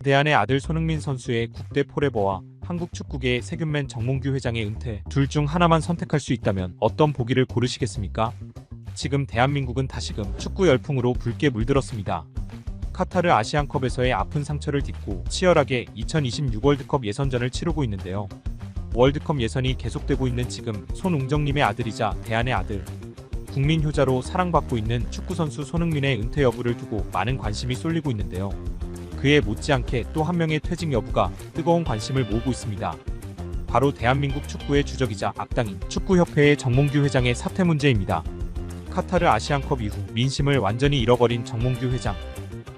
대한의 아들 손흥민 선수의 국대 포레버와 한국 축구계의 세균맨 정몽규 회장의 은퇴, 둘 중 하나만 선택할 수 있다면 어떤 보기를 고르시겠습니까? 지금 대한민국은 다시금 축구 열풍으로 붉게 물들었습니다. 카타르 아시안컵에서의 아픈 상처를 딛고 치열하게 2026 월드컵 예선전을 치르고 있는데요. 월드컵 예선이 계속되고 있는 지금 손웅정님의 아들이자 대한의 아들, 국민 효자로 사랑받고 있는 축구선수 손흥민의 은퇴 여부를 두고 많은 관심이 쏠리고 있는데요. 그에 못지않게 또 한 명의 퇴직 여부가 뜨거운 관심을 모으고 있습니다. 바로 대한민국 축구의 주적이자 악당인 축구협회의 정몽규 회장의 사퇴 문제입니다. 카타르 아시안컵 이후 민심을 완전히 잃어버린 정몽규 회장.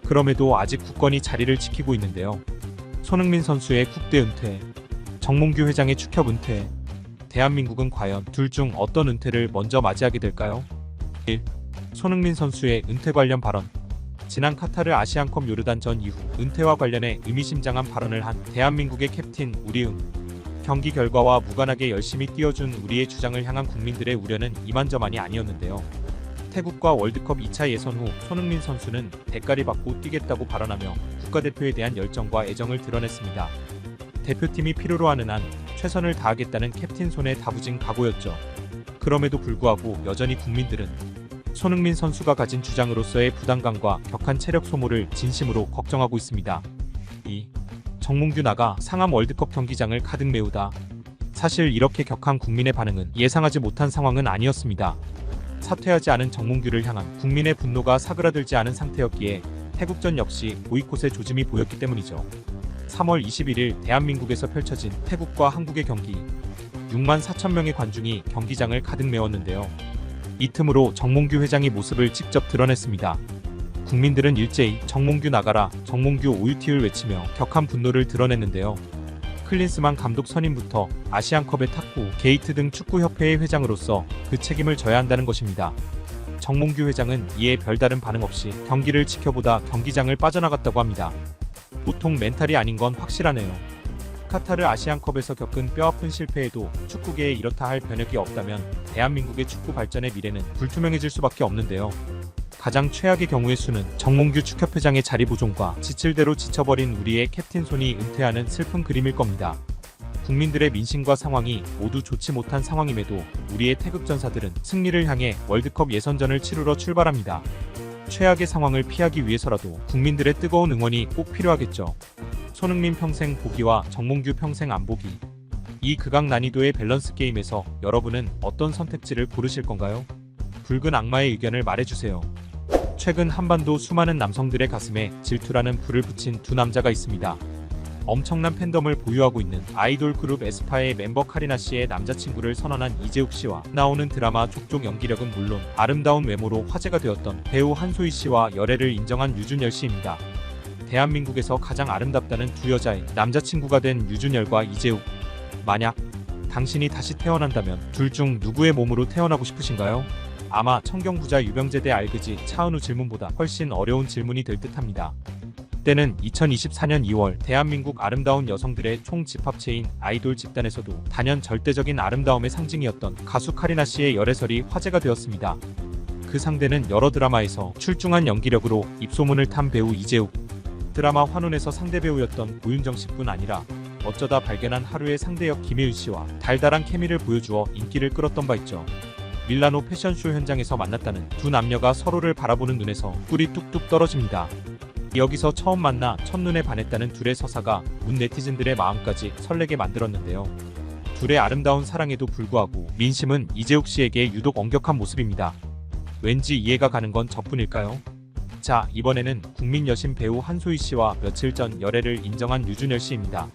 그럼에도 아직 굳건히 자리를 지키고 있는데요. 손흥민 선수의 국대 은퇴, 정몽규 회장의 축협 은퇴. 대한민국은 과연 둘 중 어떤 은퇴를 먼저 맞이하게 될까요? 1. 손흥민 선수의 은퇴 관련 발언. 지난 카타르 아시안컵 요르단전 이후 은퇴와 관련해 의미심장한 발언을 한 대한민국의 캡틴 우리응. 경기 결과와 무관하게 열심히 뛰어준 우리의 주장을 향한 국민들의 우려는 이만저만이 아니었는데요. 태국과 월드컵 2차 예선 후 손흥민 선수는 대가리 받고 뛰겠다고 발언하며 국가대표에 대한 열정과 애정을 드러냈습니다. 대표팀이 필요로 하는 한 최선을 다하겠다는 캡틴 손의 다부진 각오였죠. 그럼에도 불구하고 여전히 국민들은 손흥민 선수가 가진 주장으로서의 부담감과 격한 체력 소모를 진심으로 걱정하고 있습니다. 2. 정몽규 나가 상암 월드컵 경기장을 가득 메우다. 사실 이렇게 격한 국민의 반응은 예상하지 못한 상황은 아니었습니다. 사퇴하지 않은 정몽규를 향한 국민의 분노가 사그라들지 않은 상태였기에 태국전 역시 보이콧의 조짐이 보였기 때문이죠. 3월 21일 대한민국에서 펼쳐진 태국과 한국의 경기. 6만 4천 명의 관중이 경기장을 가득 메웠는데요. 이 틈으로 정몽규 회장이 모습을 직접 드러냈습니다. 국민들은 일제히 정몽규 나가라, 정몽규 OUT를 외치며 격한 분노를 드러냈는데요. 클린스만 감독 선임부터 아시안컵의 탁구, 게이트 등 축구협회의 회장으로서 그 책임을 져야 한다는 것입니다. 정몽규 회장은 이에 별다른 반응 없이 경기를 지켜보다 경기장을 빠져나갔다고 합니다. 보통 멘탈이 아닌 건 확실하네요. 카타르 아시안컵에서 겪은 뼈아픈 실패에도 축구계에 이렇다 할 변혁이 없다면 대한민국의 축구 발전의 미래는 불투명해질 수밖에 없는데요. 가장 최악의 경우의 수는 정몽규 축협회장의 자리 보존과 지칠 대로 지쳐버린 우리의 캡틴 손이 은퇴하는 슬픈 그림일 겁니다. 국민들의 민심과 상황이 모두 좋지 못한 상황임에도 우리의 태극전사들은 승리를 향해 월드컵 예선전을 치르러 출발합니다. 최악의 상황을 피하기 위해서라도 국민들의 뜨거운 응원이 꼭 필요하겠죠. 손흥민 평생 보기와 정몽규 평생 안 보기. 이 극악 난이도의 밸런스 게임에서 여러분은 어떤 선택지를 고르실 건가요? 붉은 악마의 의견을 말해주세요. 최근 한반도 수많은 남성들의 가슴에 질투라는 불을 붙인 두 남자가 있습니다. 엄청난 팬덤을 보유하고 있는 아이돌 그룹 에스파의 멤버 카리나 씨의 남자친구를 선언한 이재욱 씨와 나오는 드라마 족족 연기력은 물론 아름다운 외모로 화제가 되었던 배우 한소희 씨와 열애를 인정한 유준열 씨입니다. 대한민국에서 가장 아름답다는 두 여자의 남자친구가 된 유준열과 이재욱. 만약 당신이 다시 태어난다면 둘 중 누구의 몸으로 태어나고 싶으신가요? 아마 청경부자 유병재대 알그지 차은우 질문보다 훨씬 어려운 질문이 될 듯합니다. 때는 2024년 2월 대한민국 아름다운 여성들의 총집합체인 아이돌 집단에서도 단연 절대적인 아름다움의 상징이었던 가수 카리나 씨의 열애설이 화제가 되었습니다. 그 상대는 여러 드라마에서 출중한 연기력으로 입소문을 탄 배우 이재욱. 드라마 환혼에서 상대 배우였던 고윤정 씨뿐 아니라 어쩌다 발견한 하루의 상대역 김혜윤 씨와 달달한 케미를 보여주어 인기를 끌었던 바 있죠. 밀라노 패션쇼 현장에서 만났다는 두 남녀가 서로를 바라보는 눈에서 꿀이 뚝뚝 떨어집니다. 여기서 처음 만나 첫눈에 반했다는 둘의 서사가 문 네티즌들의 마음까지 설레게 만들었는데요. 둘의 아름다운 사랑에도 불구하고 민심은 이재욱 씨에게 유독 엄격한 모습입니다. 왠지 이해가 가는 건 저뿐일까요? 자, 이번에는 국민 여신 배우 한소희 씨와 며칠 전 열애를 인정한 유준열 씨입니다.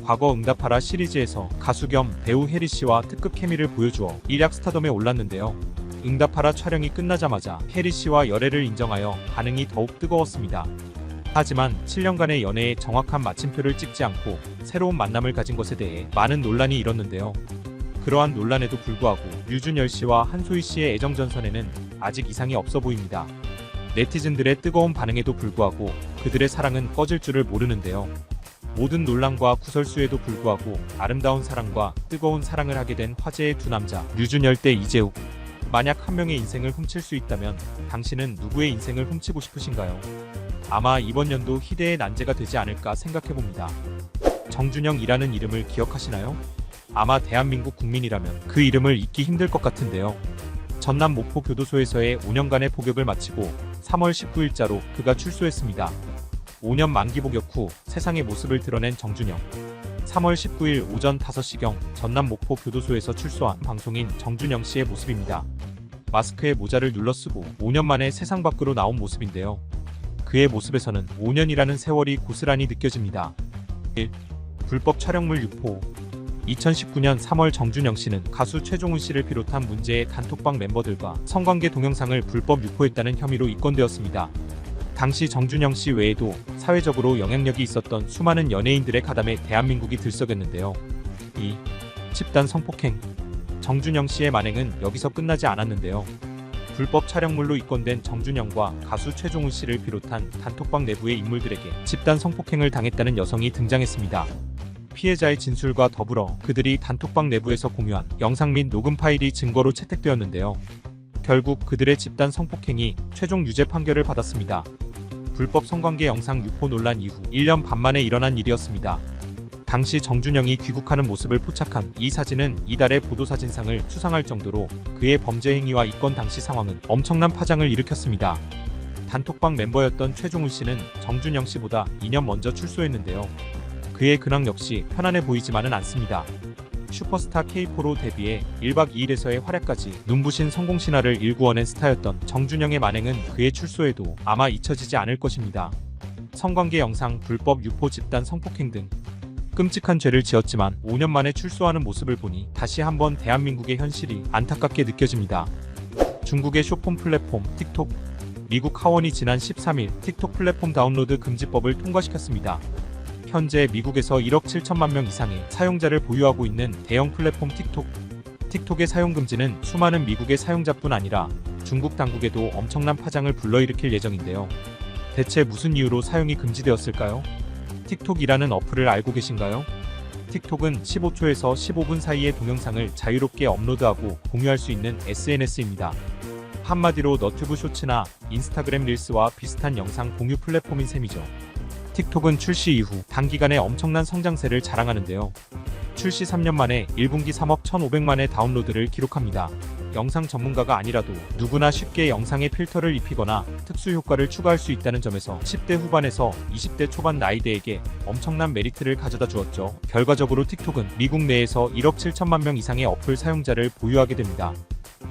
과거 응답하라 시리즈에서 가수 겸 배우 혜리 씨와 특급 케미를 보여주어 일약 스타덤에 올랐는데요. 응답하라 촬영이 끝나자마자 혜리 씨와 열애를 인정하여 반응이 더욱 뜨거웠습니다. 하지만 7년간의 연애에 정확한 마침표를 찍지 않고 새로운 만남을 가진 것에 대해 많은 논란이 일었는데요. 그러한 논란에도 불구하고 유준열 씨와 한소희 씨의 애정 전선에는 아직 이상이 없어 보입니다. 네티즌들의 뜨거운 반응에도 불구하고 그들의 사랑은 꺼질 줄을 모르는데요. 모든 논란과 구설수에도 불구하고 아름다운 사랑과 뜨거운 사랑을 하게 된 화제의 두 남자 유준열 대 이재욱. 만약 한 명의 인생을 훔칠 수 있다면 당신은 누구의 인생을 훔치고 싶으신가요? 아마 이번 연도 희대의 난제가 되지 않을까 생각해봅니다. 정준영이라는 이름을 기억하시나요? 아마 대한민국 국민이라면 그 이름을 잊기 힘들 것 같은데요. 전남 목포 교도소에서의 5년간의 복역을 마치고 3월 19일자로 그가 출소했습니다. 5년 만기 복역 후 세상의 모습을 드러낸 정준영. 3월 19일 오전 5시경 전남 목포 교도소에서 출소한 방송인 정준영 씨의 모습입니다. 마스크에 모자를 눌러 쓰고 5년 만에 세상 밖으로 나온 모습인데요. 그의 모습에서는 5년이라는 세월이 고스란히 느껴집니다. 1. 불법 촬영물 유포. 2019년 3월 정준영 씨는 가수 최종훈 씨를 비롯한 문제의 단톡방 멤버들과 성관계 동영상을 불법 유포했다는 혐의로 입건되었습니다. 당시 정준영 씨 외에도 사회적으로 영향력이 있었던 수많은 연예인들의 가담에 대한민국이 들썩였는데요. 2. 집단 성폭행. 정준영 씨의 만행은 여기서 끝나지 않았는데요. 불법 촬영물로 입건된 정준영과 가수 최종훈 씨를 비롯한 단톡방 내부의 인물들에게 집단 성폭행을 당했다는 여성이 등장했습니다. 피해자의 진술과 더불어 그들이 단톡방 내부에서 공유한 영상 및 녹음 파일이 증거로 채택되었는데요. 결국 그들의 집단 성폭행이 최종 유죄 판결을 받았습니다. 불법 성관계 영상 유포 논란 이후 1년 반 만에 일어난 일이었습니다. 당시 정준영이 귀국하는 모습을 포착한 이 사진은 이달의 보도사진상을 수상할 정도로 그의 범죄 행위와 입건 당시 상황은 엄청난 파장을 일으켰습니다. 단톡방 멤버였던 최종훈 씨는 정준영 씨보다 2년 먼저 출소했는데요. 그의 근황 역시 편안해 보이지만은 않습니다. 슈퍼스타 K4로 데뷔해 1박 2일에서의 활약까지 눈부신 성공 신화를 일구어낸 스타였던 정준영의 만행은 그의 출소에도 아마 잊혀지지 않을 것입니다. 성관계 영상 불법 유포 집단 성폭행 등 끔찍한 죄를 지었지만 5년 만에 출소하는 모습을 보니 다시 한번 대한민국의 현실이 안타깝게 느껴집니다. 중국의 쇼폰 플랫폼 틱톡. 미국 하원이 지난 13일 틱톡 플랫폼 다운로드 금지법을 통과시켰습니다. 현재 미국에서 1억 7천만 명 이상의 사용자를 보유하고 있는 대형 플랫폼 틱톡. 틱톡의 사용 금지는 수많은 미국의 사용자뿐 아니라 중국 당국에도 엄청난 파장을 불러일으킬 예정인데요. 대체 무슨 이유로 사용이 금지되었을까요? 틱톡이라는 어플을 알고 계신가요? 틱톡은 15초에서 15분 사이의 동영상을 자유롭게 업로드하고 공유할 수 있는 SNS입니다. 한마디로 너튜브 쇼츠나 인스타그램 릴스와 비슷한 영상 공유 플랫폼인 셈이죠. 틱톡은 출시 이후 단기간에 엄청난 성장세를 자랑하는데요. 출시 3년 만에 1분기 3억 1,500만의 다운로드를 기록합니다. 영상 전문가가 아니라도 누구나 쉽게 영상에 필터를 입히거나 특수 효과를 추가할 수 있다는 점에서 10대 후반에서 20대 초반 나이대에게 엄청난 메리트를 가져다 주었죠. 결과적으로 틱톡은 미국 내에서 1억 7천만 명 이상의 어플 사용자를 보유하게 됩니다.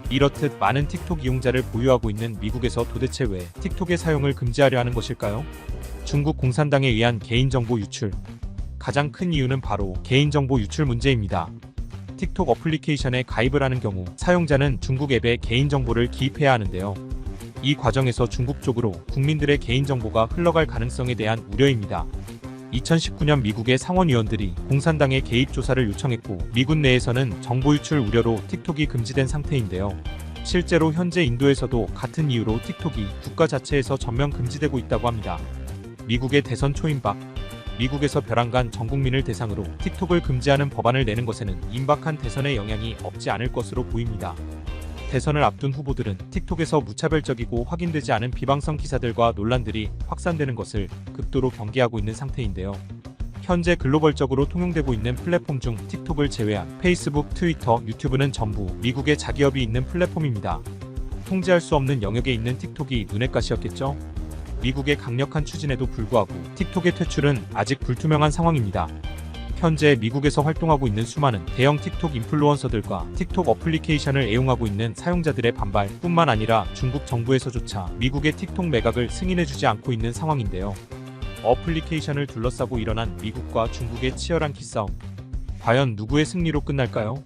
이렇듯 많은 틱톡 이용자를 보유하고 있는 미국에서 도대체 왜 틱톡의 사용을 금지하려 하는 것일까요? 중국 공산당에 의한 개인정보 유출. 가장 큰 이유는 바로 개인정보 유출 문제입니다. 틱톡 어플리케이션에 가입을 하는 경우 사용자는 중국 앱에 개인정보를 기입해야 하는데요. 이 과정에서 중국 쪽으로 국민들의 개인정보가 흘러갈 가능성에 대한 우려입니다. 2019년 미국의 상원의원들이 공산당의 개입 조사를 요청했고 미군 내에서는 정보 유출 우려로 틱톡이 금지된 상태인데요. 실제로 현재 인도에서도 같은 이유로 틱톡이 국가 자체에서 전면 금지되고 있다고 합니다. 미국의 대선 초임박. 미국에서 벼랑간 전 국민을 대상으로 틱톡을 금지하는 법안을 내는 것에는 임박한 대선의 영향이 없지 않을 것으로 보입니다. 대선을 앞둔 후보들은 틱톡에서 무차별적이고 확인되지 않은 비방성 기사들과 논란들이 확산되는 것을 극도로 경계하고 있는 상태인데요. 현재 글로벌적으로 통용되고 있는 플랫폼 중 틱톡을 제외한 페이스북, 트위터, 유튜브는 전부 미국의 자기업이 있는 플랫폼입니다. 통제할 수 없는 영역에 있는 틱톡이 눈엣 가시였겠죠? 미국의 강력한 추진에도 불구하고 틱톡의 퇴출은 아직 불투명한 상황입니다. 현재 미국에서 활동하고 있는 수많은 대형 틱톡 인플루언서들과 틱톡 어플리케이션을 애용하고 있는 사용자들의 반발뿐만 아니라 중국 정부에서조차 미국의 틱톡 매각을 승인해주지 않고 있는 상황인데요. 어플리케이션을 둘러싸고 일어난 미국과 중국의 치열한 기싸움. 과연 누구의 승리로 끝날까요?